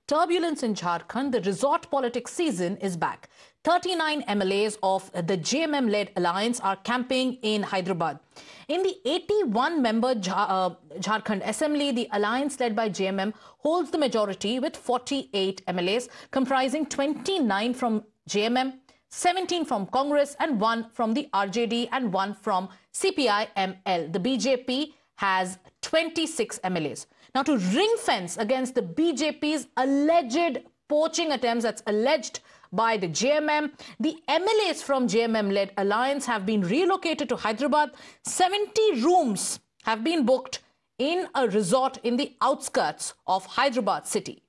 turbulence in Jharkhand, the resort politics season is back. 39 MLAs of the JMM-led alliance are camping in Hyderabad. In the 81-member Jharkhand Assembly, the alliance led by JMM holds the majority with 48 MLAs, comprising 29 from JMM, 17 from Congress and 1 from the RJD and 1 from CPI-ML. The BJP has 26 MLAs. Now, to ring fence against the BJP's alleged poaching attempts, that's alleged by the JMM, the MLAs from JMM-led alliance have been relocated to Hyderabad. 70 rooms have been booked in a resort in the outskirts of Hyderabad city.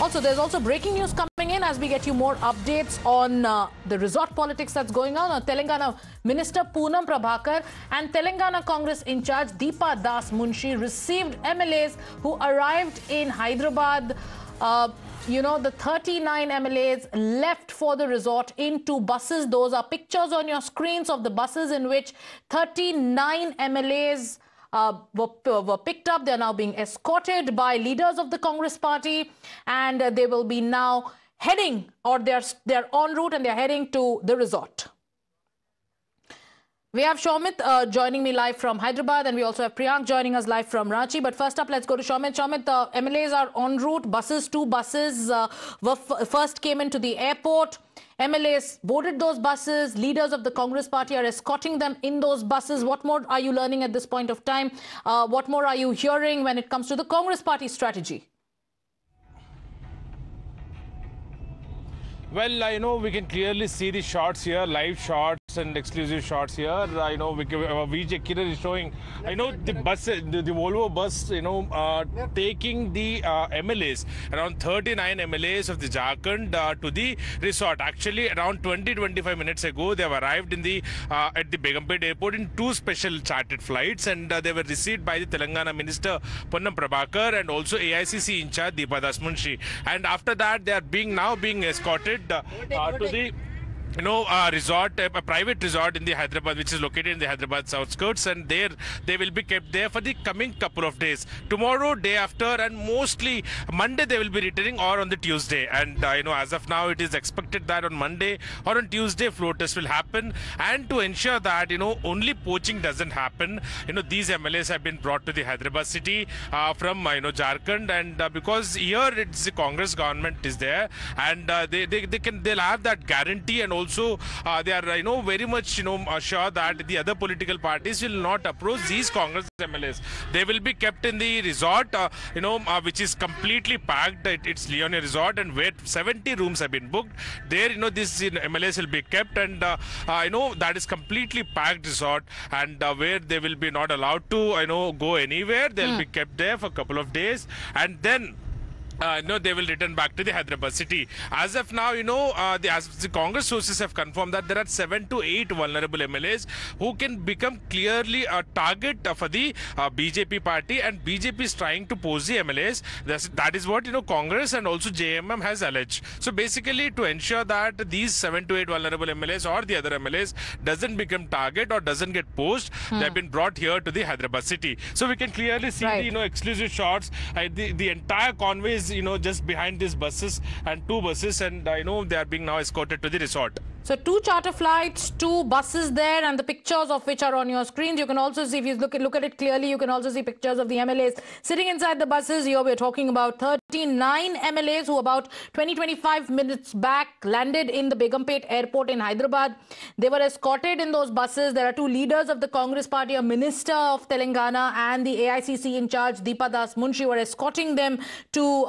Also, there's also breaking news coming in as we get you more updates on the resort politics that's going on. Telangana Minister Poonam Prabhakar and Telangana Congress in charge Deepa Das Munshi received MLAs who arrived in Hyderabad. The 39 MLAs left for the resort in 2 buses. Those are pictures on your screens of the buses in which 39 MLAs were picked up. They are now being escorted by leaders of the Congress party, and they will be now heading, or they're en route and they're heading to the resort. We have Shomit joining me live from Hyderabad, and we also have Priyank joining us live from Ranchi. But first up, let's go to Shomit. Shomit, MLAs are en route. Buses, 2 buses first came into the airport. MLAs boarded those buses. Leaders of the Congress party are escorting them in those buses. What more are you learning at this point of time? What more are you hearing when it comes to the Congress party strategy? Well, we can clearly see the shots here, live shots and exclusive shots here. VJ Kiran is showing, the bus, the Volvo bus, taking the MLAs, around 39 MLAs of the Jharkhand to the resort. Actually, around 20-25 minutes ago, they have arrived in the at the Begumpet airport in 2 special chartered flights, and they were received by the Telangana Minister Poonam Prabhakar and also AICC in charge Deepa Das Munshi. And after that, they are now being escorted to the resort, a private resort in the Hyderabad, which is located in the Hyderabad outskirts, and there they will be kept there for the coming couple of days. Tomorrow, day after, and mostly Monday they will be returning, or on the Tuesday. And as of now, it is expected that on Monday or on Tuesday floor test will happen. And to ensure that only poaching doesn't happen, these MLAs have been brought to the Hyderabad city from Jharkhand, and because here it's the Congress government is there, and they'll have that guarantee, and also they are very much sure that the other political parties will not approach these Congress MLAs. They will be kept in the resort which is completely packed. It's Leonia Resort, and where 70 rooms have been booked there. These MLAs will be kept, and that is completely packed resort, and where they will be not allowed to go anywhere. They'll be kept there for a couple of days, and then they will return back to the Hyderabad city. As of now, the Congress sources have confirmed that there are 7 to 8 vulnerable MLAs who can become clearly a target for the BJP party, and BJP is trying to pose the MLAs. That is what Congress and also JMM has alleged. So basically, to ensure that these 7 to 8 vulnerable MLAs or the other MLAs doesn't become target or doesn't get posed, they have been brought here to the Hyderabad city. So we can clearly see the exclusive shots. The entire convoy is just behind these buses, and 2 buses, and they are being now escorted to the resort. So 2 charter flights, 2 buses there, and the pictures of which are on your screens. You can also see, if you look at it clearly, you can also see pictures of the MLAs sitting inside the buses. Here we're talking about 39 MLAs who about 20-25 minutes back landed in the Begumpet airport in Hyderabad. They were escorted in those buses. There are 2 leaders of the Congress party, a minister of Telangana and the AICC in charge, Deepa Das Munshi, were escorting them to,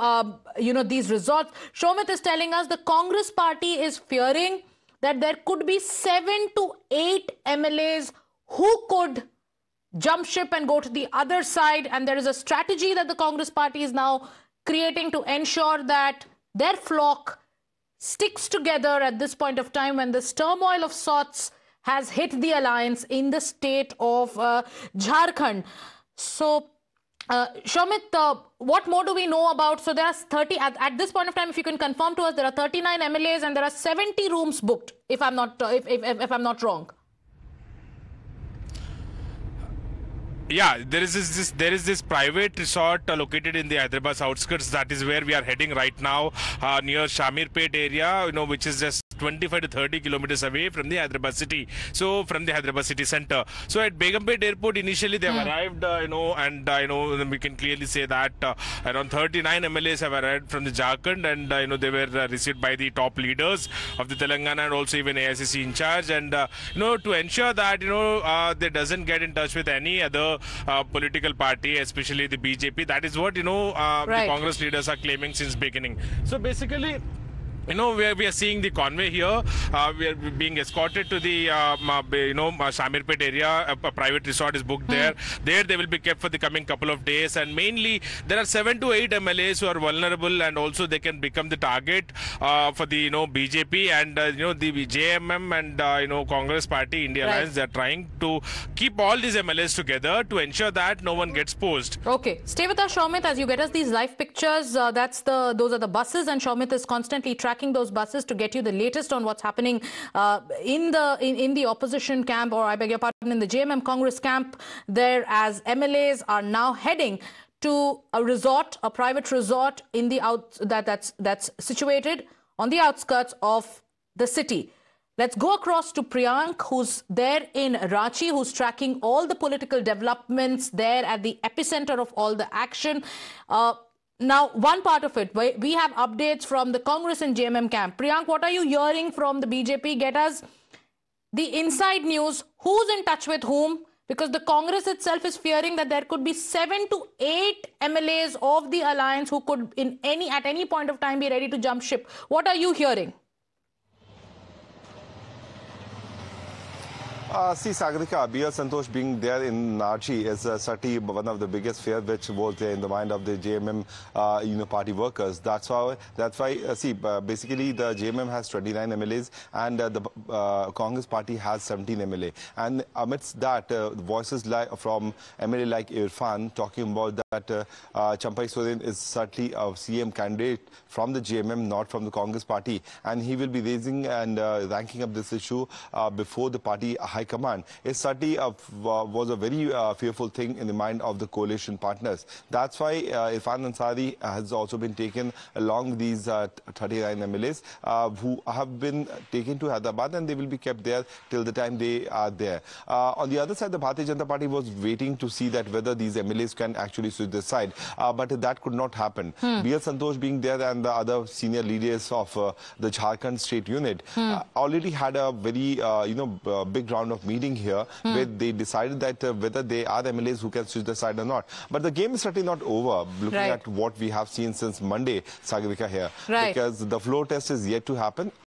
these resorts. Shomit is telling us the Congress party is fearing that there could be 7 to 8 MLAs who could jump ship and go to the other side. And there is a strategy that the Congress party is now creating to ensure that their flock sticks together at this point of time when this turmoil of sorts has hit the alliance in the state of Jharkhand. So, Shomit, what more do we know about? So there are 30 at this point of time. If you can confirm to us, there are 39 MLAs and there are 70 rooms booked. If I'm not wrong. Yeah, there is this private resort located in the Hyderabad outskirts. That is where we are heading right now, near Shamirpet area, which is just 25 to 30 kilometers away from the Hyderabad city. So from the Hyderabad city center. So at Begumpet airport, initially they have arrived, and we can clearly say that around 39 MLAs have arrived from the Jharkhand, and they were received by the top leaders of the Telangana and also even AICC in charge, and to ensure that they doesn't get in touch with any other political party, especially the BJP. That is what the Congress leaders are claiming since beginning. So basically, we are seeing the convoy here. We are being escorted to the Shamirpet area. A private resort is booked there. There they will be kept for the coming couple of days, and mainly there are 7 to 8 MLAs who are vulnerable, and also they can become the target for the BJP and the JMM and Congress Party India Alliance. They are trying to keep all these MLAs together to ensure that no one gets posed. Okay, stay with us, Shaumit, as you get us these live pictures. Those are the buses, and Shaumit is constantly tracking those buses to get you the latest on what's happening in the opposition camp, or I beg your pardon, in the JMM Congress camp there, as MLAs are now heading to a resort, a private resort in the that's situated on the outskirts of the city. Let's go across to Priyank, who's there in Ranchi, who's tracking all the political developments there at the epicenter of all the action. Now, one part of it, we have updates from the Congress and JMM camp. Priyank, what are you hearing from the BJP? Get us the inside news. Who's in touch with whom? Because the Congress itself is fearing that there could be 7 to 8 MLAs of the alliance who could at any point of time be ready to jump ship. What are you hearing? See, Sagarika, B.L. Santosh being there in Ranchi is certainly one of the biggest fear which was there in the mind of the JMM, party workers. That's why, basically the JMM has 29 MLAs and the Congress party has 17 MLA. And amidst that, voices from MLA like Irfan talking about that Champai Soren is certainly a CM candidate from the JMM, not from the Congress party. And he will be raising and ranking up this issue before the party high command. It certainly was a very fearful thing in the mind of the coalition partners. That's why Irfan Ansari has also been taken along these 39 MLAs who have been taken to Hyderabad, and they will be kept there till the time they are there. On the other side, the Bharatiya Janata Party was waiting to see that whether these MLAs can actually switch this side, but that could not happen. B.L. Santosh being there and the other senior leaders of the Jharkhand state unit already had a very big round of meeting here where they decided that whether they are MLAs who can switch the side or not. But the game is certainly not over, looking at what we have seen since Monday, Sagarika, here. Because the floor test is yet to happen.